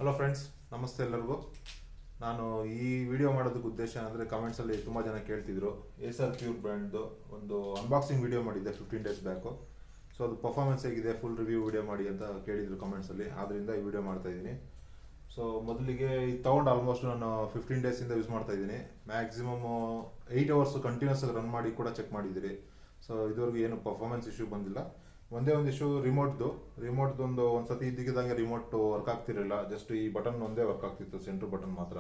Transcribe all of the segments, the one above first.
Hello friends, ನಮಸ್ತೆ ಎಲ್ಲರಿಗೂ. ನಾನು ಈ ವಿಡಿಯೋ ಮಾಡೋದಕ್ಕೆ ಉದ್ದೇಶ ಅಂದರೆ ಕಮೆಂಟ್ಸಲ್ಲಿ ತುಂಬ ಜನ ಕೇಳ್ತಿದ್ರು ಏಸರ್ ಪ್ಯೂರ್ ಬ್ರ್ಯಾಂಡ್ದು ಒಂದು ಅನ್ಬಾಕ್ಸಿಂಗ್ ವಿಡಿಯೋ ಮಾಡಿದ್ದೆ 15 ಡೇಸ್ ಬ್ಯಾಕು. ಸೊ ಅದು ಪರ್ಫಾರ್ಮೆನ್ಸ್ ಹೇಗಿದೆ, ಫುಲ್ ರಿವ್ಯೂ ವಿಡಿಯೋ ಮಾಡಿ ಅಂತ ಕೇಳಿದ್ರು ಕಮೆಂಟ್ಸಲ್ಲಿ. ಆದ್ದರಿಂದ ಈ ವಿಡಿಯೋ ಮಾಡ್ತಾಯಿದ್ದೀನಿ. ಸೊ ಮೊದಲಿಗೆ ಇದು ತೊಗೊಂಡು ಆಲ್ಮೋಸ್ಟ್ ನಾನು 15 ಡೇಸಿಂದ ಯೂಸ್ ಮಾಡ್ತಾ ಇದ್ದೀನಿ. ಮ್ಯಾಕ್ಸಿಮಮ್ 8 ಅವರ್ಸ್ ಕಂಟಿನ್ಯೂಸ್ ಆಗಿ ರನ್ ಮಾಡಿ ಕೂಡ ಚೆಕ್ ಮಾಡಿದ್ದೀರಿ. ಸೊ ಇದುವರೆಗೂ ಏನು ಪರ್ಫಾರ್ಮೆನ್ಸ್ ಇಶ್ಯೂ ಬಂದಿಲ್ಲ. ಒಂದೇ ಒಂದು ಇಶ್ಯೂ ರಿಮೋಟ್ದು ಒಂದು ಸತಿ ಇದ್ದಕ್ಕಿದ್ದಂಗೆ ರಿಮೋಟ್ ವರ್ಕ್ ಆಗ್ತಿರಲಿಲ್ಲ. ಜಸ್ಟ್ ಈ ಬಟನ್ ಒಂದೇ ವರ್ಕ್ ಆಗ್ತಿತ್ತು, ಸೆಂಟ್ರ್ ಬಟನ್ ಮಾತ್ರ.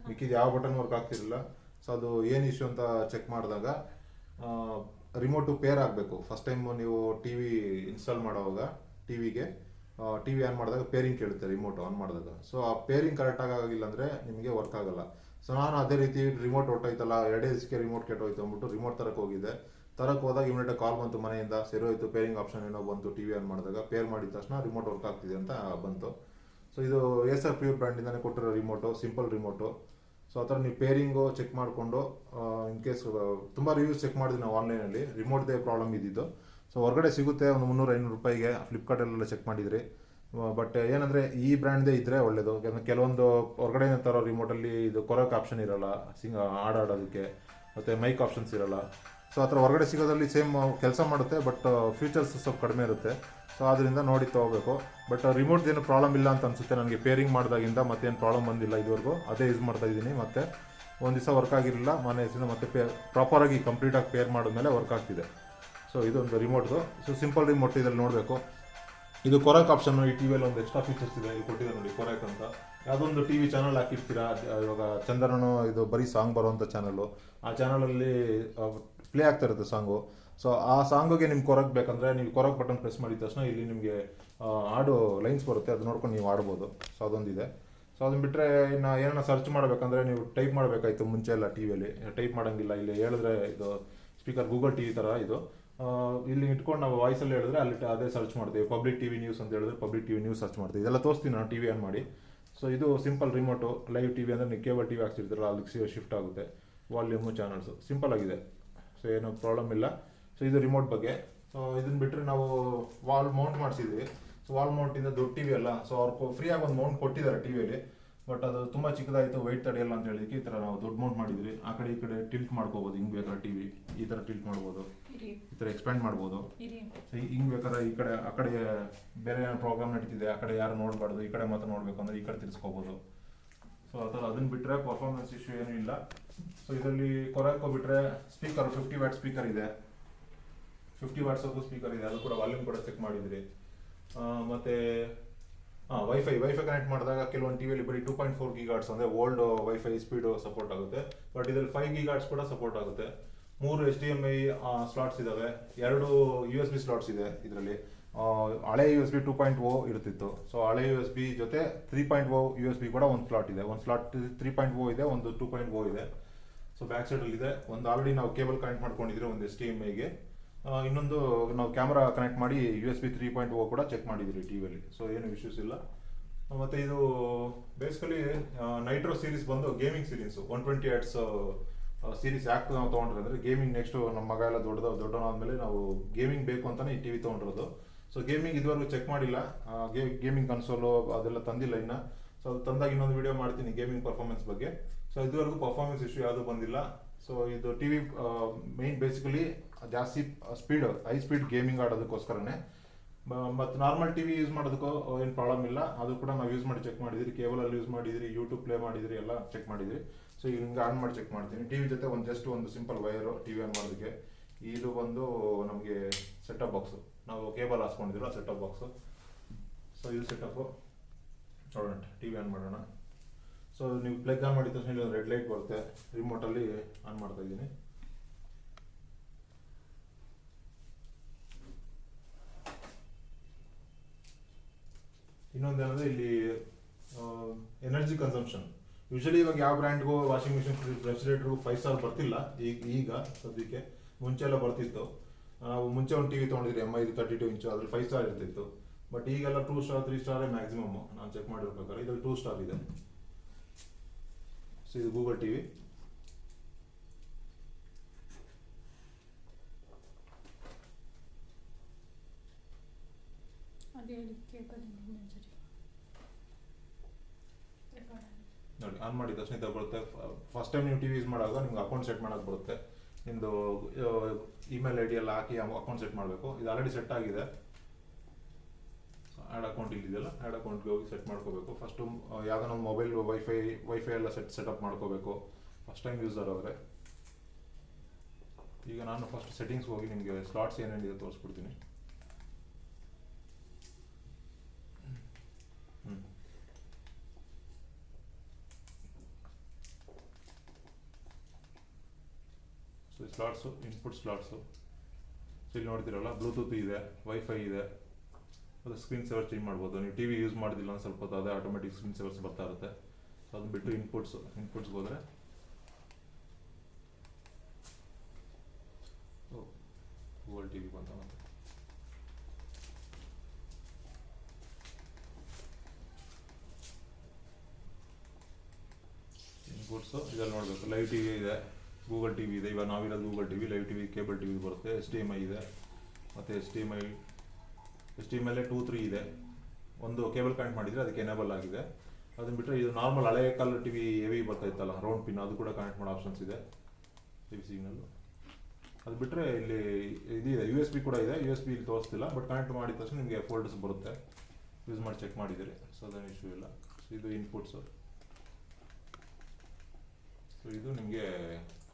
ಮಿಕ್ಕಿದ ಯಾವ ಬಟನ್ ವರ್ಕ್ ಆಗ್ತಿರಲಿಲ್ಲ. ಸೊ ಅದು ಏನು ಇಶ್ಯೂ ಅಂತ ಚೆಕ್ ಮಾಡಿದಾಗ ರಿಮೋಟು ಪೇರ್ ಆಗಬೇಕು. ಫಸ್ಟ್ ಟೈಮ್ ನೀವು ಟಿ ವಿ ಇನ್ಸ್ಟಾಲ್ ಮಾಡೋವಾಗ ಟಿ ವಿ ಆನ್ ಮಾಡಿದಾಗ ಪೇರಿಂಗ್ ಕೇಳುತ್ತೆ ರಿಮೋಟ್ ಆನ್ ಮಾಡಿದಾಗ. ಸೊ ಆ ಪೇರಿಂಗ್ ಕರೆಕ್ಟಾಗಿ ಆಗಿಲ್ಲ ಅಂದರೆ ನಿಮಗೆ ವರ್ಕ್ ಆಗಲ್ಲ. ಸೊ ನಾನು ಅದೇ ರೀತಿ ರಿಮೋಟ್ ಹೊಟ್ಟೋಯ್ತಲ್ಲ, 2 ದಿವಸಕ್ಕೆ ರಿಮೋಟ್ ಕೆಟ್ಟೋಯ್ತು ಅಂದ್ಬಿಟ್ಟು ರಿಮೋಟ್ ತರಕ್ಕೆ ಹೋಗಿದ್ದೆ. ತರಕ್ಕೆ ಹೋದಾಗ ಇಮಿಡಿಯೇಟ್ ಕಾಲ್ ಬಂತು ಮನೆಯಿಂದ, ಸರಿ ಹೋಯ್ತು, ಪೇರಿಂಗ್ ಆಪ್ಷನ್ ಏನೋ ಬಂತು. ಟಿ ವಿ ಆನ್ ಮಾಡಿದಾಗ ಪೇರ್ ಮಾಡಿದ ತಕ್ಷಣ ರಿಮೋಟ್ ವರ್ಕ್ ಆಗ್ತಿದೆ ಅಂತ ಬಂತು. ಸೊ ಇದು ಏಸರ್ ಪ್ಯೂರ್ ಬ್ರ್ಯಾಂಡಿಂದನೇ ಕೊಟ್ಟಿರೋ ರಿಮೋಟು, ಸಿಂಪಲ್ ರಿಮೋಟು. ಸೊ ಆ ಥರ ನೀವು ಪೇರಿಂಗು ಚೆಕ್ ಮಾಡಿಕೊಂಡು, ಇನ್ ಕೇಸ್ ತುಂಬ ರಿವ್ಯೂಸ್ ಚೆಕ್ ಮಾಡಿದ್ವಿ ನಾವು ಆನ್ಲೈನಲ್ಲಿ, ರಿಮೋಟ್ದೇ ಪ್ರಾಬ್ಲಮ್ ಇದ್ದಿದ್ದು. ಸೊ ಹೊರಗಡೆ ಸಿಗುತ್ತೆ ಒಂದು 300-500 ರೂಪಾಯಿಗೆ, ಫ್ಲಿಪ್ಕಾರ್ಟಲ್ಲೆಲ್ಲ ಚೆಕ್ ಮಾಡಿದ್ರಿ. ಬಟ್ ಏನಂದರೆ ಈ ಬ್ರ್ಯಾಂಡ್ದೇ ಇದ್ದರೆ ಒಳ್ಳೆಯದು. ಯಾಕಂದರೆ ಕೆಲವೊಂದು ಹೊರಗಡೆ ತರೋ ರಿಮೋಟಲ್ಲಿ ಇದು ಕೊರೋಕ್ ಆಪ್ಷನ್ ಇರೋಲ್ಲ, ಹಾಡಾಡೋದಕ್ಕೆ, ಮತ್ತು ಮೈಕ್ ಆಪ್ಷನ್ಸ್ ಇರೋಲ್ಲ. ಸೊ ಆ ಥರ ಹೊರಗಡೆ ಸಿಗೋದ್ರಲ್ಲಿ ಸೇಮ್ ಕೆಲಸ ಮಾಡುತ್ತೆ, ಬಟ್ ಫೀಚರ್ಸ್ ಸ್ವಲ್ಪ ಕಡಿಮೆ ಇರುತ್ತೆ. ಸೊ ಅದರಿಂದ ನೋಡಿ ತೊಗೋಬೇಕು. ಬಟ್ ರಿಮೋಟ್ದೇನು ಪ್ರಾಬ್ಲಮ್ ಇಲ್ಲ ಅಂತ ಅನಿಸುತ್ತೆ ನನಗೆ. ಪೇರಿಂಗ್ ಮಾಡಿದಾಗಿಂದ ಮತ್ತೇನು ಪ್ರಾಬ್ಲಮ್ ಬಂದಿಲ್ಲ ಇದುವರೆಗೂ. ಅದೇ ಯೂಸ್ ಮಾಡ್ತಾ ಇದ್ದೀನಿ. ಮತ್ತು ಒಂದು ದಿವಸ ವರ್ಕ್ ಆಗಿರಲಿಲ್ಲ, ಮನೆ ಹೆಸರಿಂದ ಮತ್ತೆ ಪ್ರಾಪರಾಗಿ ಕಂಪ್ಲೀಟಾಗಿ ಪೇರ್ ಮಾಡಿದ್ಮೇಲೆ ವರ್ಕ್ ಆಗ್ತಿದೆ. ಸೊ ಇದೊಂದು ರಿಮೋಟ್ದು. ಸೊ ಸಿಂಪಲ್ ರಿಮೋಟ್ ಇದರಲ್ಲಿ ನೋಡಬೇಕು. ಇದು ಕೊರಾಕ್ ಆಪ್ಷನ್ನು. ಈ ಟಿ ವಿಯಲ್ಲಿ ಒಂದು ಎಕ್ಸ್ಟ್ರಾ ಫೀಚರ್ಸ್ ಇದೆ, ಇದು ಕೊಟ್ಟಿದೆ ನೋಡಿ, ಕೊರಾಕ್ ಅಂತ. ಯಾವುದೊಂದು ಟಿ ವಿ ಚಾನಲ್ ಹಾಕಿರ್ತೀರಾ, ಇವಾಗ ಚಂದನನು ಇದು ಬರೀ ಸಾಂಗ್ ಬರೋವಂಥ ಚಾನಲ್ಲು, ಆ ಚಾನಲಲ್ಲಿ ಪ್ಲೇ ಆಗ್ತಾ ಇರುತ್ತೆ ಸಾಂಗು. ಸೊ ಆ ಸಾಂಗಿಗೆ ನಿಮ್ಗೆ ಕೊರಕ್ ಬೇಕಂದರೆ ನೀವು ಕೊರಕ್ ಬಟನ್ ಪ್ರೆಸ್ ಮಾಡಿದ ತಕ್ಷಣ ಇಲ್ಲಿ ನಿಮಗೆ ಹಾಡು ಲೈನ್ಸ್ ಬರುತ್ತೆ, ಅದು ನೋಡ್ಕೊಂಡು ನೀವು ಆಡ್ಬೋದು. ಸೊ ಅದೊಂದಿದೆ. ಸೊ ಅದನ್ನ ಬಿಟ್ಟರೆ ಇನ್ನು ಏನನ್ನ ಸರ್ಚ್ ಮಾಡಬೇಕಂದ್ರೆ ನೀವು ಟೈಪ್ ಮಾಡಬೇಕಾಯ್ತು. ಮುಂಚೆ ಎಲ್ಲ ಟಿ ವಿಯಲ್ಲಿ ಟೈಪ್ ಮಾಡೋಂಗಿಲ್ಲ. ಇಲ್ಲಿ ಹೇಳಿದ್ರೆ ಇದು ಸ್ಪೀಕರ್ ಗೂಗಲ್ ಟಿ ವಿ ಥರ ಇದು. ಇಲ್ಲಿ ಇಟ್ಕೊಂಡು ನಾವು ವಾಯ್ಸಲ್ಲಿ ಹೇಳಿದ್ರೆ ಅಲ್ಲಿ ಅದೇ ಸರ್ಚ್ ಮಾಡ್ತೀವಿ. ಪಬ್ಲಿಕ್ ಟಿ ವಿ ನ್ಯೂಸ್ ಅಂತ ಹೇಳಿದ್ರೆ public TV news search ಮಾಡ್ತೀವಿ. ಇದೆಲ್ಲ ತೋರಿಸ್ತೀನಿ ನಾನು ಟಿ ವಿ ಆನ್ ಮಾಡಿ. ಸೊ ಇದು simple remote. Live T V ಅಂದರೆ ನೀವು ಕೇಬಲ್ ಟಿ ವಿ ಹಾಕ್ಸಿರ್ತೀರಲ್ಲ, ಅಲ್ಲಿಗೆ ಶಿಫ್ಟ್ ಆಗುತ್ತೆ. ವಾಲ್ಯೂಮು, ಚಾನಲ್ಸು ಸಿಂಪಲ್ ಆಗಿದೆ. ಸೊ ಏನೂ ಪ್ರಾಬ್ಲಮ್ ಇಲ್ಲ. ಸೊ ಇದು ರಿಮೋಟ್ ಬಗ್ಗೆ. ಸೊ ಇದನ್ನು ಬಿಟ್ಟರೆ ನಾವು ವಾಲ್ ಮೌಂಟ್ ಮಾಡಿಸಿದ್ವಿ. ಸೊ ವಾಲ್ ಮೌಂಟಿಂದ ದೊಡ್ಡ ಟಿ ವಿ ಅಲ್ಲ, ಸೊ ಅವ್ರು ಫ್ರೀಯಾಗಿ ಒಂದು ಮೌಂಟ್ ಕೊಟ್ಟಿದ್ದಾರೆ ಟಿ ವಿಯಲ್ಲಿ. ಬಟ್ ಅದು ತುಂಬ ಚಿಕ್ಕದಾಯಿತು, ವೆಯ್ಟ್ ತಡೆಯಲ್ಲ ಅಂತ ಹೇಳಿದಕ್ಕೆ ಈ ಥರ ನಾವು ದೊಡ್ಡ ಮೌಂಟ್ ಮಾಡಿದ್ವಿ. ಆ ಕಡೆ ಈ ಕಡೆ ಟಿಲ್ಟ್ ಮಾಡ್ಕೋಬೋದು. ಹಿಂಗೆ ಬೇಕಾದ್ರೆ ಟಿ ವಿ ಈ ಥರ ಟಿಲ್ಟ್ ಮಾಡ್ಬೋದು, ಈ ಥರ ಎಕ್ಸ್ಪ್ಯಾಂಡ್ ಮಾಡ್ಬೋದು. ಸೊ ಹಿಂಗೆ ಬೇಕಾದ್ರೆ ಈ ಕಡೆ ಆ ಕಡೆ ಬೇರೆ ಏನೋ ಪ್ರೋಗ್ರಾಮ್ ನಡೀತಿದೆ, ಆ ಕಡೆ ಯಾರು ನೋಡಬಾರ್ದು, ಈ ಕಡೆ ಮಾತ್ರ ನೋಡಬೇಕು ಅಂದರೆ ಈ ಕಡೆ ತಿರ್ಸ್ಕೋಬೋದು. ಸೊ ಆ ಥರ ಅದನ್ನು ಬಿಟ್ಟರೆ ಪರ್ಫಾರ್ಮೆನ್ಸ್ ಇಶ್ಯೂ ಏನೂ ಇಲ್ಲ. ಸೊ ಇದರಲ್ಲಿ ಕೊರಾಕೋ ಬಿಟ್ಟರೆ ಸ್ಪೀಕರ್ 50 ವ್ಯಾಟ್ ಸ್ಪೀಕರ್ ಇದೆ. 50 ವ್ಯಾಟ್ಸದ್ದು ಸ್ಪೀಕರ್ ಇದೆ. ಅದು ಕೂಡ ವಾಲ್ಯೂಮ್ ಕೂಡ ಚೆಕ್ ಮಾಡಿದ್ರಿ. ಮತ್ತು ವೈಫೈ ಕನೆಕ್ಟ್ ಮಾಡಿದಾಗ ಕೆಲವೊಂದು ಟಿ ವಿಯಲ್ಲಿ ಬರೀ 2.4 GHz ಅಂದರೆ ಓಲ್ಡ್ ವೈಫೈ ಸ್ಪೀಡು ಸಪೋರ್ಟ್ ಆಗುತ್ತೆ. ಬಟ್ ಇದರಲ್ಲಿ 5 GHz ಕೂಡ ಸಪೋರ್ಟ್ ಆಗುತ್ತೆ. 3 HDMI ಸ್ಲಾಟ್ಸ್ ಇದ್ದಾವೆ, 2 USB ಸ್ಲಾಟ್ಸ್ ಇದೆ ಇದರಲ್ಲಿ. ಹಳೆ USB 2.0 ಇರ್ತಿತ್ತು. ಸೊ ಹಳೆ USB ಜೊತೆ 3.0 USB ಕೂಡ ಒಂದು ಸ್ಲಾಟ್ ಇದೆ. ಒಂದು ಸ್ಲಾಟ್ 3.0 ಇದೆ, ಒಂದು 2.0 ಇದೆ. ಸೊ ಬ್ಯಾಕ್ ಸೈಡಲ್ಲಿ ಇದೆ. ಒಂದು ಆಲ್ರೆಡಿ ನಾವು ಕೇಬಲ್ ಕನೆಕ್ಟ್ ಮಾಡ್ಕೊಂಡಿದ್ರೆ ಒಂದು HDMIಗೆ, ಇನ್ನೊಂದು ನಾವು ಕ್ಯಾಮ್ರಾ ಕನೆಕ್ಟ್ ಮಾಡಿ USB 3.0 ಕೂಡ ಚೆಕ್ ಮಾಡಿದ್ದೀರಿ ಟಿ ವಿಯಲ್ಲಿ. ಸೊ ಏನು ಇಶ್ಯೂಸ್ ಇಲ್ಲ. ಮತ್ತು ಇದು ಬೇಸಿಕಲಿ ನೈಟ್ರೋ ಸೀರೀಸ್ ಬಂದು ಗೇಮಿಂಗ್ ಸೀರೀಸು 120 Hz ಸೀರೀಸ್. ಯಾಕೆ ನಾವು ತೊಗೊಂಡ್ರೆ ಅಂದರೆ ಗೇಮಿಂಗ್ ನೆಕ್ಸ್ಟು ನಮ್ಮ ಮಗ ಎಲ್ಲ ದೊಡ್ಡವನಾದ್ಮೇಲೆ ನಾವು ಗೇಮಿಂಗ್ ಬೇಕು ಅಂತಲೇ ಈ ಟಿ ವಿ ತೊಗೊಂಡಿರೋದು. ಸೊ ಗೇಮಿಂಗ್ ಇದುವರೆಗೂ ಚೆಕ್ ಮಾಡಿಲ್ಲ. ಗೇಮಿಂಗ್ ಕನ್ಸೋಲು ಅದೆಲ್ಲ ತಂದಿಲ್ಲ ಇನ್ನು. ಸೊ ಅದು ತಂದಾಗ ಇನ್ನೊಂದು ವಿಡಿಯೋ ಮಾಡ್ತೀನಿ ಗೇಮಿಂಗ್ ಪರ್ಫಾರ್ಮೆನ್ಸ್ ಬಗ್ಗೆ. ಸೊ ಇದುವರೆಗೂ ಪರ್ಫಾರ್ಮೆನ್ಸ್ ಇಶ್ಯೂ ಯಾವುದೂ ಬಂದಿಲ್ಲ. ಸೊ ಇದು ಟಿ ವಿ ಮೇಯ್ನ್ ಬೇಸಿಕಲಿ ಜಾಸ್ತಿ ಹೈ ಸ್ಪೀಡ್ ಗೇಮಿಂಗ್ ಆಡೋದಕ್ಕೋಸ್ಕರನೇ. ಮತ್ತು ನಾರ್ಮಲ್ ಟಿ ವಿ ಯೂಸ್ ಮಾಡೋದಕ್ಕೂ ಏನು ಪ್ರಾಬ್ಲಮ್ ಇಲ್ಲ. ಅದು ಕೂಡ ನಾವು ಯೂಸ್ ಮಾಡಿ ಚೆಕ್ ಮಾಡಿದಿರಿ. ಕೇಬಲಲ್ಲಿ ಯೂಸ್ ಮಾಡಿದಿರಿ, ಯೂಟ್ಯೂಬ್ ಪ್ಲೇ ಮಾಡಿದಿರಿ, ಎಲ್ಲ ಚೆಕ್ ಮಾಡಿದಿರಿ. ಸೊ ಈಗ ಹಿಂಗೆ ಆನ್ ಮಾಡಿ ಚೆಕ್ ಮಾಡ್ತೀನಿ. ಟಿ ವಿ ಜೊತೆ ಒಂದು simple wire TV on ಮಾಡೋದಕ್ಕೆ. ಇದು ಬಂದು ನಮಗೆ ಸೆಟಪ್ ಬಾಕ್ಸು, ನಾವು ಕೇಬಲ್ ಹಾಸ್ಕೊಂಡಿದ್ದೀರ ಸೆಟಪ್ ಬಾಕ್ಸು. ಸೊ ಇದು ಸೆಟಪ್ಪು ನೋಡೋಣ. ಟಿ ವಿ ಆನ್ ಮಾಡೋಣ. ಸೊ ನೀವು ಪ್ಲಗ್ ಆನ್ ಮಾಡಿದ ತಕ್ಷಣ ರೆಡ್ ಲೈಟ್ ಬರುತ್ತೆ. ರಿಮೋಟಲ್ಲಿ ಆನ್ ಮಾಡ್ತಾ ಇದ್ದೀನಿ. ಇನ್ನೊಂದೇನಂದರೆ ಇಲ್ಲಿ ಎನರ್ಜಿ ಕನ್ಸಂಪ್ಷನ್. ಯೂಶಲಿ ಇವಾಗ ಯಾವ ಬ್ರ್ಯಾಂಡ್ಗೂ ವಾಷಿಂಗ್ ಮಿಷಿನ್, ರೆಫ್ರಿಜರೇಟರ್ಗೂ 5 ಸ್ಟಾರ್ ಬರ್ತಿಲ್ಲ ಈಗ ಸದ್ಯಕ್ಕೆ. ಮುಂಚೆ ಎಲ್ಲ ಬರ್ತಿತ್ತು. ನಾವು ಮುಂಚೆ ಒಂದು ಟಿ ವಿ ತೊಗೊಂಡಿದ್ರಿ MI 32 ಇಂಚು, ಅದ್ರಲ್ಲಿ 5 ಸ್ಟಾರ್ ಇರ್ತಿತ್ತು. ಬಟ್ ಈಗೆಲ್ಲ 2 ಸ್ಟಾರ್ 3 ಸ್ಟಾರೇ ಮ್ಯಾಕ್ಸಿಮಮ್ ನಾನು ಚೆಕ್ ಮಾಡಿರ್ಬೇಕಾದ್ರೆ. ಇದ್ರಲ್ಲಿ 2 ಸ್ಟಾರ್ ಇದೆ. ಸೊ ಇದು ಗೂಗಲ್ ಟಿ ವಿ. ನೋಡಿ ಆನ್ ಮಾಡಿದ ತಕ್ಷಣ ಇದು ಬರುತ್ತೆ. ಫಸ್ಟ್ ಟೈಮ್ ನೀವು ಟಿ ವಿ ಯೂಸ್ ಮಾಡುವಾಗ ನಿಮ್ಗೆ ಅಕೌಂಟ್ ಸೆಟ್ ಮಾಡೋಕ್ಕೆ ಬರುತ್ತೆ. ನಿಮ್ಮದು ಇಮೇಲ್ ಐ ಡಿ ಎಲ್ಲ ಹಾಕಿ ಅಕೌಂಟ್ ಸೆಟ್ ಮಾಡಬೇಕು. ಇದು ಆಲ್ರೆಡಿ ಸೆಟ್ ಆಗಿದೆ. ಆ್ಯಡ್ ಅಕೌಂಟ್ ಇಲ್ಲಿದೆಯಲ್ಲ, ಆ್ಯಡ್ ಅಕೌಂಟ್ಗೆ ಹೋಗಿ ಸೆಟ್ ಮಾಡ್ಕೋಬೇಕು. ಫಸ್ಟು ಯಾವುದೋ ಒಂದು ಮೊಬೈಲ್ ವೈಫೈ ಎಲ್ಲ ಸೆಟಪ್ ಮಾಡ್ಕೋಬೇಕು ಫಸ್ಟ್ ಟೈಮ್ ಯೂಸರ್ ಆದರೆ. ಈಗ ನಾನು ಫಸ್ಟ್ ಸೆಟ್ಟಿಂಗ್ಸ್ ಹೋಗಿ ನಿಮಗೆ ಸ್ಲಾಟ್ಸ್ ಏನೇನಿದೆ ತೋರಿಸ್ಬಿಡ್ತೀನಿ. So slots, input slots. So ಇಲ್ಲಿ ನೋಡ್ತಿರಲ್ಲ, ಬ್ಲೂಟೂತ್ ಇದೆ, ವೈಫೈ ಇದೆ, ಅದು ಸ್ಕ್ರೀನ್ ಸೇವರ್ ಚೇಂಜ್ ಮಾಡ್ಬೋದು. ನೀವು ಟಿ ವಿ ಯೂಸ್ ಮಾಡೋದಿಲ್ಲ ಅಂದ್ರೆ ಸ್ವಲ್ಪ ಹೊತ್ತು ಅದೇ ಆಟೋಮೆಟಿಕ್ ಸ್ಕ್ರೀನ್ ಸೇವರ್ಸ್ ಬರ್ತಾ ಇರುತ್ತೆ. ಸೊ ಅದನ್ನ ಬಿಟ್ಟು ಇನ್ಪುಟ್ಸ್ಗೆ ಹೋದರೆ ಗೂಗಲ್ ಟಿ ವಿ ಬಂತ. ಮತ್ತೆ ಇನ್ಪುಟ್ಸು ಇದೆಲ್ಲ ನೋಡಬೇಕು. ಲೈವ್ ಟಿ ವಿ ಇದೆ, ಗೂಗಲ್ ಟಿ ವಿ ಇದೆ. ಇವಾಗ ನಾವಿರೋದು Google T V, live T V, cable T V ಬರುತ್ತೆ. HDMI ಇದೆ, ಮತ್ತು HDMI 2, 3 ಇದೆ. ಒಂದು ಕೇಬಲ್ ಕನೆಕ್ಟ್ ಮಾಡಿದರೆ ಅದಕ್ಕೆ ಎನೇಬಲ್ ಆಗಿದೆ. ಅದನ್ನ ಬಿಟ್ಟರೆ ಇದು ನಾರ್ಮಲ್ ಹಳೆ ಕಾಲ ಟಿ ವಿ ಹೆವಿ ಬರ್ತಾ ಇತ್ತಲ್ಲ, ರೌಂಡ್ ಪಿನ್, ಅದು ಕೂಡ ಕನೆಕ್ಟ್ ಮಾಡೋ ಆಪ್ಷನ್ಸ್ ಇದೆ. ಟಿ ವಿ ಸಿಗ್ನಲ್ಲು ಅದು ಬಿಟ್ಟರೆ ಇಲ್ಲಿ ಇದಿದೆ, USB ಕೂಡ ಇದೆ. USB ಇಲ್ಲಿ ತೋರಿಸ್ತಿಲ್ಲ, ಬಟ್ ಕನೆಕ್ಟ್ ಮಾಡಿದ ತಕ್ಷಣ ನಿಮಗೆ ಫೋಲ್ಡರ್ಸ್ ಬರುತ್ತೆ. ಯೂಸ್ ಮಾಡಿ ಚೆಕ್ ಮಾಡಿದ್ದೀರಿ, ಸೊ ಅದೇನು ಇಶ್ಯೂ ಇಲ್ಲ. ಸೊ ಇದು ಇನ್ಪುಟ್ಸು. ಸೊ ಇದು ನಿಮಗೆ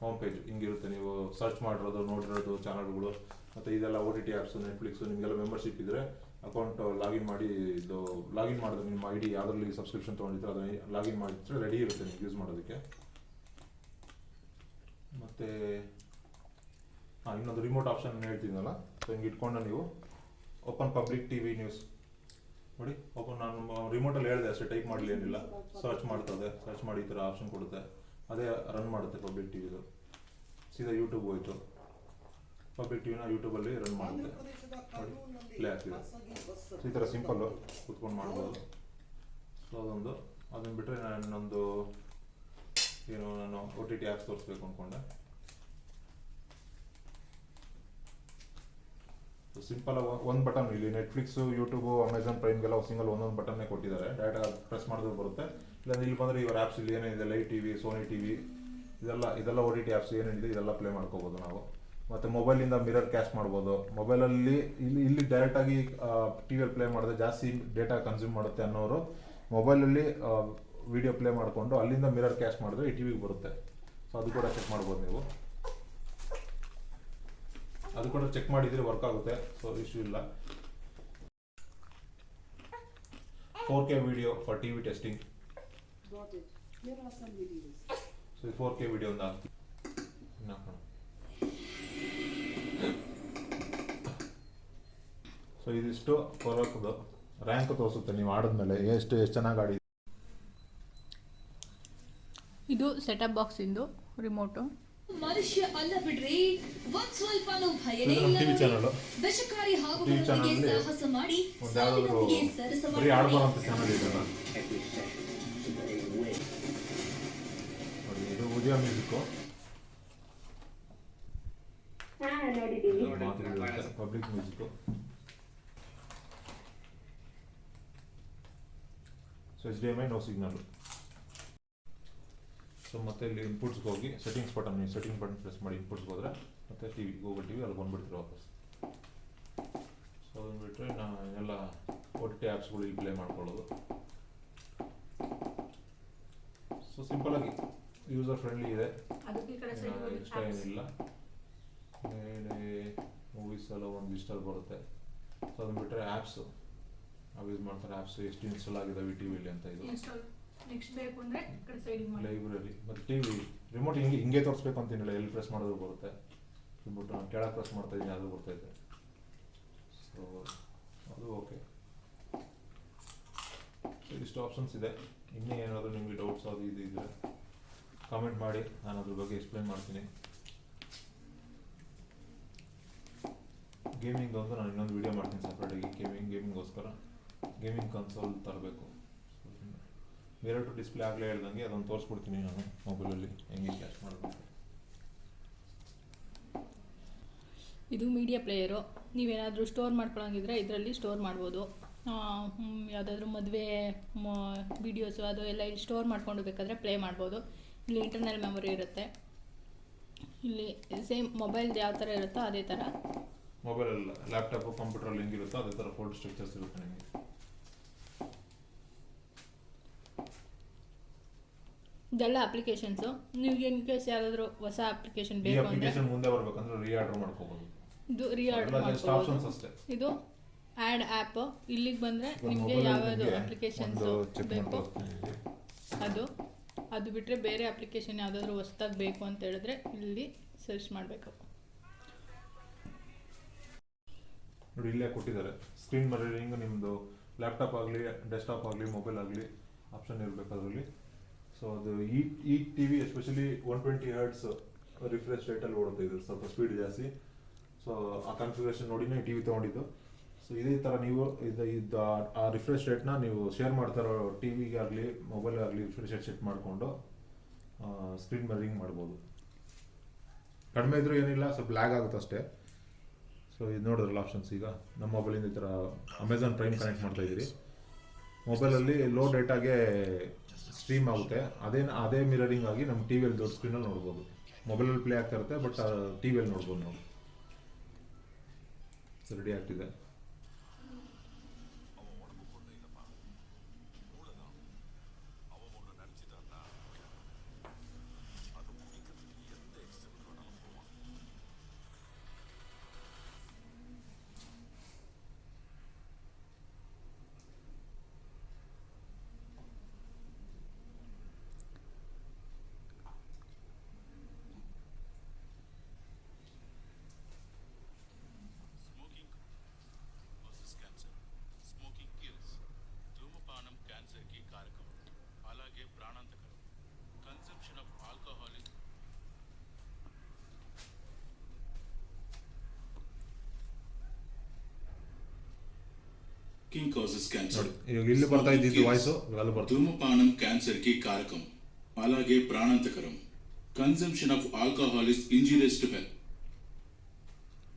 ಹೋಮ್ ಪೇಜ್ ಹಿಂಗಿರುತ್ತೆ. ನೀವು ಸರ್ಚ್ ಮಾಡಿರೋದು, ನೋಡಿರೋದು ಚಾನಲ್ಗಳು, ಮತ್ತು ಇದೆಲ್ಲ OTT ಆ್ಯಪ್ಸು, ನೆಟ್ಫ್ಲಿಕ್ಸು, ನಿಮಗೆಲ್ಲ ಮೆಂಬರ್ಶಿಪ್ ಇದ್ದರೆ ಅಕೌಂಟ್ ಲಾಗಿನ್ ಮಾಡಿ, ಇದು ಲಾಗಿನ್ ಮಾಡಿದ್ರೆ ನಿಮ್ಮ ID ಯಾವುದ್ರಲ್ಲಿ ಸಬ್ಸ್ಕ್ರಿಪ್ಷನ್ ತೊಗೊಂಡಿದ್ರೆ ಅದನ್ನು ಲಾಗಿನ್ ಮಾಡಿದ್ರೆ ರೆಡಿ ಇರುತ್ತೆ ನೀವು ಯೂಸ್ ಮಾಡೋದಕ್ಕೆ. ಮತ್ತು ಇನ್ನೊಂದು ರಿಮೋಟ್ ಆಪ್ಷನ್ ಹೇಳ್ತಿದ್ನಲ್ಲ, ಸೊ ಹಿಂಗೆ ಇಟ್ಕೊಂಡು ನೀವು ಓಪನ್ ಪಬ್ಲಿಕ್ TV ನ್ಯೂಸ್ ನೋಡಿ. ಓಪನ್ ನಾನು ರಿಮೋಟಲ್ಲಿ ಹೇಳಿದೆ ಅಷ್ಟೇ, ಟೈಪ್ ಮಾಡಲಿ ಏನಿಲ್ಲ, ಸರ್ಚ್ ಮಾಡ್ತದೆ. ಸರ್ಚ್ ಮಾಡಿ ಈ ಥರ ಆಪ್ಷನ್ ಕೊಡುತ್ತೆ, ಅದೇ ರನ್ ಮಾಡುತ್ತೆ ಪಬ್ಲಿಕ್ ಟಿವಿದು. ಸೀದಾ ಯೂಟ್ಯೂಬ್ ಹೋಯ್ತು, ಪಬ್ಲಿಕ್ ಟಿವಿನ ಯೂಟ್ಯೂಬಲ್ಲಿ ರನ್ ಮಾಡುತ್ತೆ. ನೋಡಿ ಪ್ಲೇ ಆಗ್ತಿದೆ. ಸೊ ಈ ಥರ ಸಿಂಪಲ್ಲು ಕೂತ್ಕೊಂಡು ಮಾಡ್ಬೋದು. ಸೊ ಅದೊಂದು. ಅದನ್ನು ಬಿಟ್ಟರೆ ನಾನೊಂದು ನಾನು OTT ಆ್ಯಪ್ಸ್ ತೋರಿಸ್ಬೇಕು ಅಂದ್ಕೊಂಡೆ. ಸಿಂಪಲ್ ಒಂದು ಬಟನ್, ಇಲ್ಲಿ ನೆಟ್ಫ್ಲಿಕ್ಸು, ಯೂಟ್ಯೂಬು, ಅಮೆಝಾನ್ ಪ್ರೈಮ್ಗೆಲ್ಲ ಸಿಂಗಲ್ ಒಂದೊಂದು ಬಟನ್ನೇ ಕೊಟ್ಟಿದ್ದಾರೆ. ಡೈರೆಕ್ಟ್ ಪ್ರೆಸ್ ಮಾಡಿದ್ರೆ ಬರುತ್ತೆ. ಇಲ್ಲ ಇಲ್ಲಿ ಬಂದರೆ ಇವರ ಆ್ಯಪ್ಸ್ ಇಲ್ಲಿ ಏನೇನಿದೆ, live T V, Sony TV, ಇದೆಲ್ಲ OTT ಆ್ಯಪ್ಸ್ ಏನೇನಿದೆ ಇದೆಲ್ಲ ಪ್ಲೇ ಮಾಡ್ಕೋಬೋದು ನಾವು. ಮತ್ತು ಮೊಬೈಲಿಂದ ಮಿರರ್ ಕ್ಯಾಶ್ ಮಾಡ್ಬೋದು. ಮೊಬೈಲಲ್ಲಿ ಇಲ್ಲಿ ಡೈರೆಕ್ಟಾಗಿ ಟಿ ವಿಯಲ್ಲಿ ಪ್ಲೇ ಮಾಡಿದ್ರೆ ಜಾಸ್ತಿ ಡೇಟಾ ಕನ್ಸ್ಯೂಮ್ ಮಾಡುತ್ತೆ ಅನ್ನೋರು ಮೊಬೈಲಲ್ಲಿ ವಿಡಿಯೋ ಪ್ಲೇ ಮಾಡಿಕೊಂಡು ಅಲ್ಲಿಂದ ಮಿರರ್ ಕ್ಯಾಶ್ ಮಾಡಿದ್ರೆ ಈ ಟಿ ವಿಗೆ ಬರುತ್ತೆ. ಸೊ ಅದು ಕೂಡ ಚೆಕ್ ಮಾಡ್ಬೋದು ನೀವು. ಅದು ಕೂಡ ಚೆಕ್ ಮಾಡಿದರೆ ವರ್ಕ್ ಆಗುತ್ತೆ, ಸೊ ಇಶ್ಯೂ ಇಲ್ಲ. 4K video for TV testing. So 4K video ಒಂದು ಹಾಕ್ತೀವಿ. ಸೊ ಇದಿಷ್ಟು ಕೊರಕದು ರ್ಯಾಂಕ್ ತೋರಿಸುತ್ತೆ ನೀವು ಆಡಿದ್ಮೇಲೆ ಎಷ್ಟು ಚೆನ್ನಾಗಿ ಆಡಿ. ಇದು ಸೆಟಪ್ ಬಾಕ್ಸ್ ಇಂದು ರಿಮೋಟು. ಮನುಷ್ಯ ಅಲ್ಲ ಬಿಡ್ರಿ, ಒಂದ್ ಸ್ವಲ್ಪನೂ ಭಯನೇ ಇಲ್ಲ. ಟಿವಿ ಚಾನಲ್, ವಿಷಕಾರಿ ಹಾವುಗಳೊಂದಿಗೆ ಸಾಹಸ ಮಾಡಿ ಬರೀ ಆಡ್ಬಾರಂತ ಚಾನಲ್ ಇದೆಲ್ಲ. ಇದು Udaya music, public music. So HDMI no signal. So ಮತ್ತೆ ಇಲ್ಲಿ ಇನ್ಪುಟ್ಸ್ಗೆ ಹೋಗಿ ಸೆಟ್ಟಿಂಗ್ಸ್ ಬಟನ್ ಪ್ರೆಸ್ ಮಾಡಿ ಇನ್ಪುಟ್ಸ್ಗೆ ಹೋದರೆ ಮತ್ತೆ TV, Google T V ಅಲ್ಲಿ ಬಂದುಬಿಡ್ತೀರ ವಾಪಸ್. ಸೊ ಅದನ್ನು ಬಿಟ್ಟರೆ ಎಲ್ಲ OTT ಆ್ಯಪ್ಸ್ಗಳು ಇಲ್ಲಿ ಪ್ಲೇ ಮಾಡ್ಕೊಳ್ಳೋದು. ಸೊ ಸಿಂಪಲಾಗಿ ಯೂಸರ್ ಫ್ರೆಂಡ್ಲಿ ಇದೆ, ಇಷ್ಟ ಏನಿಲ್ಲ. ಮೇಲೆ ಮೂವೀಸ್ ಎಲ್ಲ ಒಂದು ಇನ್ಸ್ಟಾಲ್ ಬರುತ್ತೆ. ಸೊ ಅದನ್ನು ಬಿಟ್ಟರೆ ಆ್ಯಪ್ಸು ನಾವು ಯೂಸ್ ಮಾಡ್ತಾರೆ. ಆ್ಯಪ್ಸು ಎಷ್ಟು ಇನ್ಸ್ಟಾಲ್ ಆಗಿದ್ದಾವೆ ಟಿ ವಿಲಿ ಅಂತ. ಇದು ಲೈಬ್ರರಿ ಮತ್ತು ಟಿ ವಿ ರಿಮೋಟ್ ಹಿಂಗೆ ತೋರಿಸ್ಬೇಕು ಅಂತೇನಿಲ್ಲ, ಎಲ್ಲಿ ಪ್ರೆಸ್ ಮಾಡಿದ್ರು ಬರುತ್ತೆ. ಬಿಟ್ಟು ನಾನು ಕೆಳಗೆ ಪ್ರೆಸ್ ಮಾಡ್ತಾ ಇದ್ದೀನಿ, ಅದು ಬರ್ತೈತೆ. ಸೊ ಅದು ಓಕೆ. ಇಷ್ಟು ಆಪ್ಷನ್ಸ್ ಇದೆ. ಇನ್ನೂ ಏನಾದರೂ ನಿಮಗೆ ಡೌಟ್ಸ್ ಅದು ಇದು ಇದ್ದರೆ ಕಾಮೆಂಟ್ ಮಾಡಿ, ನಾನು ಅದ್ರ ಬಗ್ಗೆ ಎಕ್ಸ್ಪ್ಲೈನ್ ಮಾಡ್ತೀನಿ. ಗೇಮಿಂಗ್ ಒಂದು ನಾನು ಇನ್ನೊಂದು ವೀಡಿಯೋ ಮಾಡ್ತೀನಿ ಸಪ್ರೇಟಾಗಿ. ಗೇಮಿಂಗ್ಗೋಸ್ಕರ ಗೇಮಿಂಗ್ ಕನ್ಸೋಲ್ ತರಬೇಕು. ಮಿರರ್ ಟು ಡಿಸ್ಪ್ಲೇ ಆಗಲೇ ಹೇಳ್ದಂಗೆ ಅದನ್ನು ತೋರಿಸ್ಬಿಡ್ತೀನಿ ನಾನು ಮೊಬೈಲಲ್ಲಿ ಹೆಂಗೆ ಕ್ಯಾಶ್ ಮಾಡಬೇಕು. ಇದು ಮೀಡಿಯಾ ಪ್ಲೇಯರು. ನೀವೇನಾದರೂ ಸ್ಟೋರ್ ಮಾಡ್ಕೊಳ್ಳೋಂಗಿದ್ರೆ ಇದರಲ್ಲಿ ಸ್ಟೋರ್ ಮಾಡ್ಬೋದು. ಯಾವುದಾದ್ರೂ ಮದುವೆ ವೀಡಿಯೋಸು ಅದು ಎಲ್ಲ ಇಲ್ಲಿ ಸ್ಟೋರ್ ಮಾಡ್ಕೊಂಡು ಬೇಕಾದರೆ ಪ್ಲೇ ಮಾಡ್ಬೋದು. ಇಲ್ಲಿ ಇಂಟರ್ನಲ್ ಮೆಮೊರಿ ಇರುತ್ತೆ. ಇಲ್ಲಿ ಸೇಮ್ ಮೊಬೈಲ್ದು ಯಾವ ಥರ ಇರುತ್ತೋ ಅದೇ ಥರ ಮೊಬೈಲಲ್ಲಿ ಲ್ಯಾಪ್ಟಾಪು ಕಂಪ್ಯೂಟ್ರಲ್ಲಿ ಹೆಂಗಿರುತ್ತೋ ಅದೇ ಥರ ಫೋಲ್ಡ್ ಸ್ಟ್ರಕ್ಚರ್ಸ್ ಇರುತ್ತೆ ನಿಮಗೆ. ಇದೆಲ್ಲ ಅಪ್ಲಿಕೇಶನ್ಸು. ನೀವು ಇನ್ ಕೇಸ್ ಯಾವುದಾದ್ರೂ ಹೊಸ ಅಪ್ಲಿಕೇಶನ್ ಈ ಬೇಕು ಅಂದರೆ ಅಪ್ಲಿಕೇಶನ್ ಮುಂದೆ ಬರ್ಬೇಕಂದ್ರೆ ರೀಆರ್ಡರ್ ಮಾಡ್ಕೋಬಹುದು. ಇದು ರೀಆರ್ಡರ್ ಜಸ್ಟ್ ಮಾಡ್ಕೋಬೋದು. ಆಪ್ಷನ್ಸ್ ಅಷ್ಟೇ. ಇದು ಆ್ಯಡ್ ಆ್ಯಪ್. ಇಲ್ಲಿಗೆ ಬಂದರೆ ಇವಾಗ ನಿಮಗೆ mobile ಯಾವ್ಯಾವುದು ನಿಮ್ಗೆ ಅಪ್ಲಿಕೇಶನ್ಸು ಒಂದು ಚೆಕ್ ಬೇಕು ಮಾಡ್ಕೊಂಡು ಅದು ಬಿಟ್ಟರೆ ಬೇರೆ ಅಪ್ಲಿಕೇಶನ್ ಯಾವುದಾದ್ರೂ ಹೊಸ್ದಾಗಿ ಬೇಕು ಅಂತ ಹೇಳಿದ್ರೆ ಇಲ್ಲಿ ಸರ್ಚ್ ಮಾಡಬೇಕು. ನೋಡಿ ಇಲ್ಲೇ ಕೊಟ್ಟಿದ್ದಾರೆ ಸ್ಕ್ರೀನ್ ಮಿರರಿಂಗ್. ನಿಮ್ಮದು ಲ್ಯಾಪ್ಟಾಪ್ ಆಗಲಿ ಡೆಸ್ಕ್ಟಾಪ್ ಆಗಲಿ ಮೊಬೈಲ್ ಆಗಲಿ ಆಪ್ಷನ್ ಇರಬೇಕು ಅದರಲ್ಲಿ. ಸೊ ಅದು ಈ TV especially 120 hertz refresh ರೇಟಲ್ಲಿ ಓಡುತ್ತೆ. ಇದು ಸ್ವಲ್ಪ ಸ್ಪೀಡ್ ಜಾಸ್ತಿ. ಸೊ ಆ ಕಾನ್ಫಿಗರೇಷನ್ ನೋಡಿನೇ ಟಿ ವಿ ತೊಗೊಂಡಿದ್ದು. ಸೊ ಇದೇ ಥರ ನೀವು ಇದು ಆ ರಿಫ್ರೆಶ್ ರೇಟ್ನ ನೀವು ಶೇರ್ ಮಾಡ್ತಾರೋ ಟಿ ವಿಗಾಗಲಿ ಮೊಬೈಲ್ಗಾಗಲಿ ರಿಫ್ರೆಶ್ ರೇಟ್ ಸೆಟ್ ಮಾಡಿಕೊಂಡು ಸ್ಕ್ರೀನ್ ಮಿರರಿಂಗ್ ಮಾಡ್ಬೋದು. ಕಡಿಮೆ ಇದ್ರೂ ಏನಿಲ್ಲ, ಸ್ವಲ್ಪ ಲ್ಯಾಗ್ ಆಗುತ್ತೆ ಅಷ್ಟೇ. ಸೊ ಇದು ನೋಡಿದ್ರಲ್ಲ ಆಪ್ಷನ್ಸ್. ಈಗ ನಮ್ಮ ಮೊಬೈಲಿಂದ ಈ ಥರ ಅಮೆಝಾನ್ ಪ್ರೈಮ್ ಕನೆಕ್ಟ್ ಮಾಡ್ತಾ ಇದ್ದೀರಿ. ಮೊಬೈಲಲ್ಲಿ ಲೋ ಡೇಟಾಗೆ ಸ್ಟ್ರೀಮ್ ಆಗುತ್ತೆ. ಅದೇ ಮಿರರಿಂಗ್ ಆಗಿ ನಮ್ಮ ಟಿ ವಿಯಲ್ಲಿ ದೊಡ್ಡ ಸ್ಕ್ರೀನಲ್ಲಿ ನೋಡ್ಬೋದು. ಮೊಬೈಲಲ್ಲಿ ಪ್ಲೇ ಆಗ್ತಾ ಇರುತ್ತೆ, ಬಟ್ ಟಿ ವಿಯಲ್ಲಿ ನೋಡ್ಬೋದು ನಾವು. ರೆಡಿ ಆಗ್ತಿದೆ. Smoking kills. ధూమపానం క్యాన్సర్ కి కారకం, అలాగే ప్రాణాంతకరం. Consumption of alcohol is smoking causes cancer. ನೋಡಿ ಇವಾಗ ಇಲ್ಲಿ ಬರ್ತಾ ಇದ್ದಿದ್ದು ವಾಯ್ಸು ಅಲ್ಲಿ ಬರ್ತಾ. ధూమపానం క్యాన్సర్ కి కారకం, అలాగే ప్రాణాంతకరం. Consumption of alcohol is injurious to health.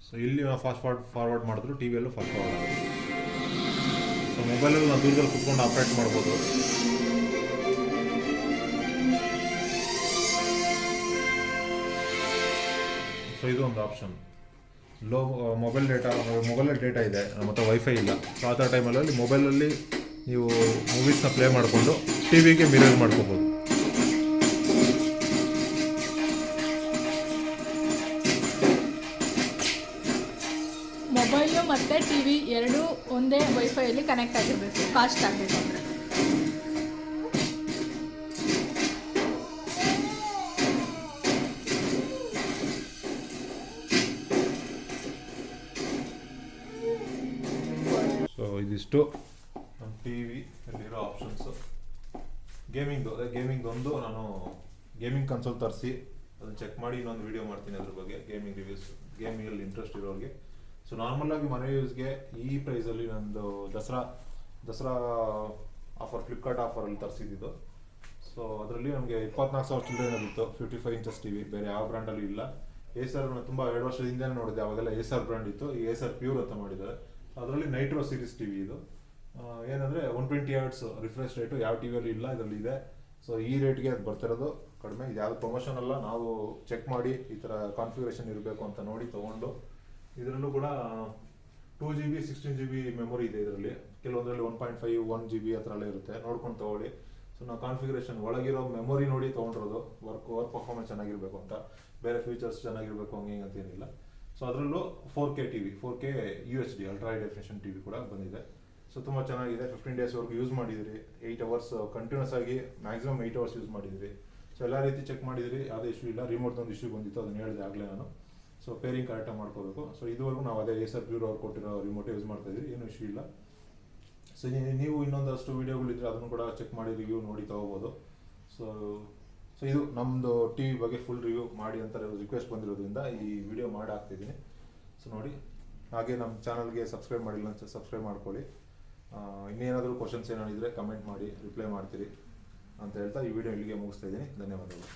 So ಇಲ್ಲಿ ನಾವು ಫಾಸ್ಟ್ ಫಾರ್ವರ್ಡ್ ಮಾಡಿದ್ರು ಟಿ ವಿಯಲ್ಲೂ ಫಾಸ್ಟ್ ಫಾರ್ವರ್ಡ್ ಆಗುತ್ತೆ. ಸೊ ಮೊಬೈಲಲ್ಲಿ ನಾವು ದೂರದಲ್ಲಿ ಕುತ್ಕೊಂಡು ಆಪ್ರೇಟ್ ಮಾಡ್ಬೋದು. ಸೊ ಇದು ಒಂದು ಆಪ್ಷನ್. ಲೋ ಮೊಬೈಲಲ್ಲಿ ಡೇಟಾ ಇದೆ, ನಮ್ಮ ಹತ್ರ ವೈಫೈ ಇಲ್ಲ. ಸೊ ಆ ಥರ ಟೈಮಲ್ಲಿ ಮೊಬೈಲಲ್ಲಿ ನೀವು ಮೂವೀಸ್ನ ಪ್ಲೇ ಮಾಡಿಕೊಂಡು ಟಿ ವಿಗೆ ಮಿರರ್ ಮಾಡ್ಕೋಬೋದು. ಮೊಬೈಲು ಮತ್ತು ಟಿ ವಿ ಎರಡೂ ಒಂದೇ ವೈಫೈಯಲ್ಲಿ ಕನೆಕ್ಟ್ ಆಗಿರಬೇಕು, ಕಾಸ್ಟ್ ಆಗಬೇಕು ಅಂದರೆ. ಸೊ ಇದಿಷ್ಟು ನಮ್ಮ ಟಿ ವಿಯಲ್ಲಿರೋ ಆಪ್ಷನ್ಸು. ಗೇಮಿಂಗ್ ಒಂದು ನಾನು ಗೇಮಿಂಗ್ ಕನ್ಸೋಲ್ ತರಿಸಿ ಅದನ್ನು ಚೆಕ್ ಮಾಡಿ ಇನ್ನೊಂದು ವಿಡಿಯೋ ಮಾಡ್ತೀನಿ ಅದ್ರ ಬಗ್ಗೆ, ಗೇಮಿಂಗ್ ರಿವ್ಯೂಸ್, ಗೇಮಿಂಗಲ್ಲಿ ಇಂಟ್ರೆಸ್ಟ್ ಇರೋರಿಗೆ. ಸೊ ನಾರ್ಮಲಾಗಿ ಮನೆ ಯೂಸ್ಗೆ ಈ ಪ್ರೈಸಲ್ಲಿ ನಂದು ದಸರಾ ಆಫರ್, ಫ್ಲಿಪ್ಕಾರ್ಟ್ ಆಫರಲ್ಲಿ ತರಿಸಿದ್ದು. ಸೊ ಅದರಲ್ಲಿ ನಮಗೆ 24,000 ಚಿಲ್ಲರೆನಲ್ಲಿತ್ತು 55 ಇಂಚಸ್ ಟಿ ವಿ. ಬೇರೆ ಯಾವ ಬ್ರ್ಯಾಂಡಲ್ಲೂ ಇಲ್ಲ. ಏಸರ್ ತುಂಬ 2 ವರ್ಷದ ಹಿಂದೆ ನೋಡಿದೆ, ಅವಾಗೆಲ್ಲ ಏಸರ್ ಬ್ರ್ಯಾಂಡ್ ಇತ್ತು. ಈ ಏಸರ್ ಪ್ಯೂರ್ ಅಂತ ಮಾಡಿದ್ದಾರೆ. ಅದರಲ್ಲಿ ನೈಟ್ರೋ ಸೀರೀಸ್ ಟಿ ವಿ ಇದು. ಏನಂದರೆ 120 ಹರ್ಟ್ಸ್ ರಿಫ್ರೆಶ್ ರೇಟು ಯಾವ ಟಿ ವಿಯಲ್ಲಿ ಇಲ್ಲ, ಇದರಲ್ಲಿ ಇದೆ. ಸೊ ಈ ರೇಟ್ಗೆ ಅದು ಬರ್ತಿರೋದು ಕಡಿಮೆ. ಇದು ಯಾವುದು ಪ್ರಮೋಷನ್ ಅಲ್ಲ, ನಾವು ಚೆಕ್ ಮಾಡಿ ಈ ಥರ ಕಾನ್ಫಿಗರೇಷನ್ ಇರಬೇಕು ಅಂತ ನೋಡಿ ತೊಗೊಂಡು. ಇದರಲ್ಲೂ ಕೂಡ 2 GB 16 GB ಮೆಮೊರಿ ಇದೆ ಇದರಲ್ಲಿ. ಕೆಲವೊಂದರಲ್ಲಿ 1.5 1 GB ಆ ಥರ ಎಲ್ಲ ಇರುತ್ತೆ, ನೋಡ್ಕೊಂಡು ತೊಗೊಳ್ಳಿ. ಸೊ ನಾವು ಕಾನ್ಫಿಗರೇಷನ್ ಒಳಗಿರೋ ಮೆಮೊರಿ ನೋಡಿ ತೊಗೊಂಡಿರೋದು. ವರ್ಕ್ ಪರ್ಫಾರ್ಮೆನ್ಸ್ ಚೆನ್ನಾಗಿರಬೇಕು ಅಂತ, ಬೇರೆ ಫೀಚರ್ಸ್ ಚೆನ್ನಾಗಿರಬೇಕು ಹಂಗೆ ಅಂತ ಏನಿಲ್ಲ. ಸೊ ಅದರಲ್ಲೂ 4K TV, 4K UHD ultra high definition TV ಕೂಡ ಬಂದಿದೆ. ಸೊ ತುಂಬ ಚೆನ್ನಾಗಿದೆ. 15 ಡೇಸ್ವರೆಗೂ ಯೂಸ್ ಮಾಡಿದಿರಿ. 8 ಅವರ್ಸ್ ಕಂಟಿನ್ಯೂಸ್ ಆಗಿ ಮ್ಯಾಕ್ಸಿಮಮ್ 8 ಅವರ್ಸ್ ಯೂಸ್ ಮಾಡಿದಿರಿ. ಸೊ ಎಲ್ಲ ರೀತಿ ಚೆಕ್ ಮಾಡಿದಿರಿ, ಯಾವುದೇ ಇಶ್ಯೂ ಇಲ್ಲ. ರಿಮೋಟ್ದೊಂದು ಇಶ್ಯೂ ಬಂದಿತ್ತು, ಅದನ್ನು ಹೇಳಿದೆ ಆಗಲೇ ನಾನು. ಸೊ ಪೇರಿಂಗ್ ಕರೆಕ್ಟಾಗಿ ಮಾಡ್ಕೋಬೇಕು. ಸೊ ಇದುವರೆಗೂ ನಾವು ಅದೇ ಏಸರ್ ಪ್ಯೂರ್ ಅವ್ರು ಕೊಟ್ಟಿರೋ ರಿಮೋಟ್ ಯೂಸ್ ಮಾಡ್ತಾ ಇದ್ದೀವಿ, ಏನೂ ಇಶ್ಯೂ ಇಲ್ಲ. ಸೊ ನೀವು ಇನ್ನೊಂದಷ್ಟು ವೀಡಿಯೋಗಳಿದ್ರೆ ಅದನ್ನು ಕೂಡ ಚೆಕ್ ಮಾಡಿ ರಿವ್ಯೂ ನೋಡಿ ತೊಗೋಬೋದು. ಸೊ ಇದು ನಮ್ಮದು ಟಿ ವಿ ಬಗ್ಗೆ ಫುಲ್ ರಿವ್ಯೂ ಮಾಡಿ ಅಂತ ರಿಕ್ವೆಸ್ಟ್ ಬಂದಿರೋದ್ರಿಂದ ಈ ವಿಡಿಯೋ ಮಾಡಿ ಹಾಕ್ತಿದ್ದೀನಿ. ಸೊ ನೋಡಿ, ಹಾಗೆ ನಮ್ಮ ಚಾನಲ್ಗೆ ಸಬ್ಸ್ಕ್ರೈಬ್ ಮಾಡಿಲ್ಲ ಅಂತ ಸಬ್ಸ್ಕ್ರೈಬ್ ಮಾಡ್ಕೊಳ್ಳಿ. ಇನ್ನೇನಾದರೂ ಕ್ವಶನ್ಸ್ ಏನಾದಿದ್ರೆ ಕಮೆಂಟ್ ಮಾಡಿ, ರಿಪ್ಲೈ ಮಾಡ್ತೀರಿ ಅಂತ ಹೇಳ್ತಾ ಈ ವಿಡಿಯೋ ಇಲ್ಲಿಗೆ ಮುಗಿಸ್ತಾ ಇದ್ದೀನಿ. ಧನ್ಯವಾದಗಳು.